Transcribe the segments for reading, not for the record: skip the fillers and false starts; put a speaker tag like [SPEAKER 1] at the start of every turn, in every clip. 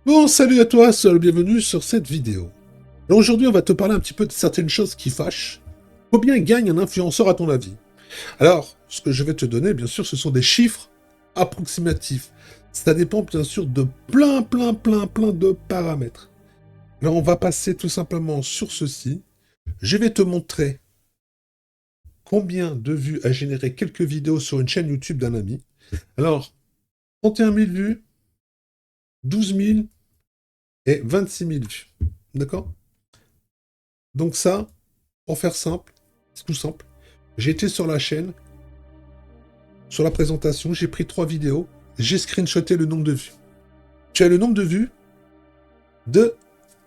[SPEAKER 1] Bon, salut à toi, bienvenue sur cette vidéo. Alors aujourd'hui, on va te parler un petit peu de certaines choses qui fâchent. Combien gagne un influenceur à ton avis? Alors, ce que je vais te donner, bien sûr, ce sont des chiffres approximatifs. Ça dépend bien sûr de plein de paramètres. Alors on va passer tout simplement sur ceci. Je vais te montrer combien de vues a généré quelques vidéos sur une chaîne YouTube d'un ami. Alors, 31 000 vues, 12 000 et 26 000 vues. D'accord? Donc ça, pour faire simple, c'est tout simple. J'ai été sur la chaîne, sur la présentation, j'ai pris 3 vidéos, j'ai screenshoté le nombre de vues. Tu as le nombre de vues de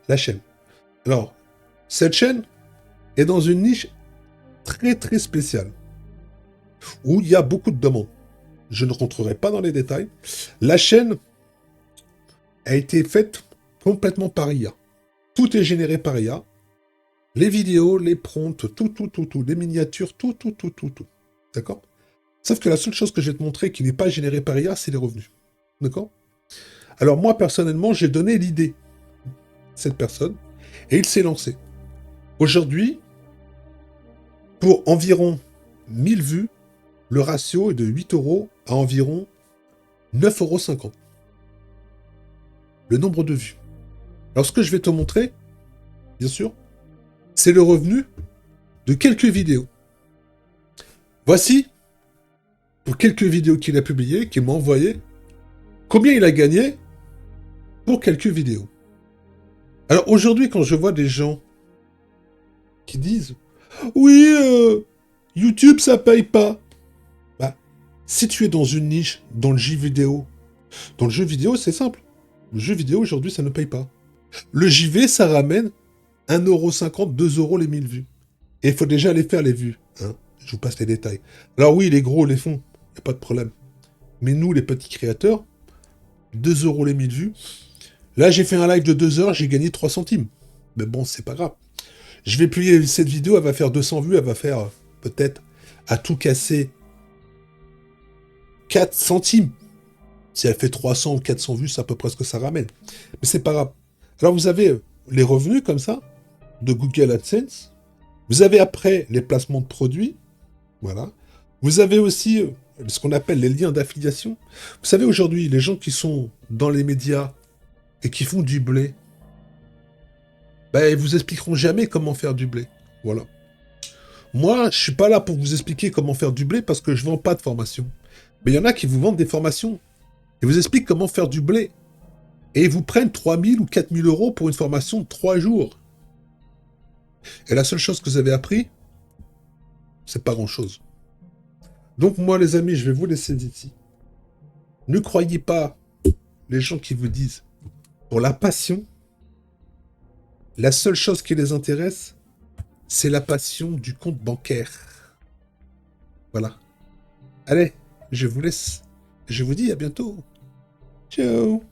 [SPEAKER 1] la chaîne. Alors, cette chaîne est dans une niche très spéciale, où il y a beaucoup de demandes. Je ne rentrerai pas dans les détails. La chaîne a été faite complètement par IA. Tout est généré par IA. Les vidéos, les prompts, tout. Les miniatures, tout. D'accord? Sauf que la seule chose que je vais te montrer qui n'est pas générée par IA, c'est les revenus. D'accord? Alors moi, personnellement, j'ai donné l'idée à cette personne, et il s'est lancé. Aujourd'hui, pour environ 1000 vues, le ratio est de 8 euros à environ 9,50 euros. Le nombre de vues. Alors ce que je vais te montrer, bien sûr, c'est le revenu de quelques vidéos. Voici, pour quelques vidéos qu'il a publiées, qu'il m'a envoyées, combien il a gagné pour quelques vidéos. Alors aujourd'hui, quand je vois des gens qui disent oui, YouTube ça paye pas. Bah, si tu es dans une niche, dans le jeu vidéo c'est simple. Le jeu vidéo aujourd'hui ça ne paye pas. Le JV ça ramène 1,50 €, 2 euros les 1000 vues. Et il faut déjà aller faire les vues. Hein. Je vous passe les détails. Alors oui, les gros les font, y a pas de problème. Mais nous, les petits créateurs, 2 euros les 1000 vues. Là, j'ai fait un live de 2 heures, j'ai gagné 3 centimes. Mais bon, c'est pas grave. Je vais publier cette vidéo, elle va faire 200 vues, elle va faire peut-être à tout casser 4 centimes. Si elle fait 300 ou 400 vues, c'est à peu près ce que ça ramène. Mais c'est pas grave. Alors vous avez les revenus comme ça, de Google AdSense. Vous avez après les placements de produits. Voilà. Vous avez aussi ce qu'on appelle les liens d'affiliation. Vous savez, aujourd'hui, les gens qui sont dans les médias et qui font du blé, ben, ils vous expliqueront jamais comment faire du blé. Voilà. Moi, je suis pas là pour vous expliquer comment faire du blé parce que je vends pas de formation. Mais il y en a qui vous vendent des formations. Ils vous expliquent comment faire du blé. Et ils vous prennent 3000 ou 4000 euros pour une formation de 3 jours. Et la seule chose que vous avez appris, c'est pas grand chose. Donc moi, les amis, je vais vous laisser ici. Ne croyez pas les gens qui vous disent, pour la passion, la seule chose qui les intéresse, c'est la passion du compte bancaire. Voilà. Allez, je vous laisse. Je vous dis à bientôt. Ciao.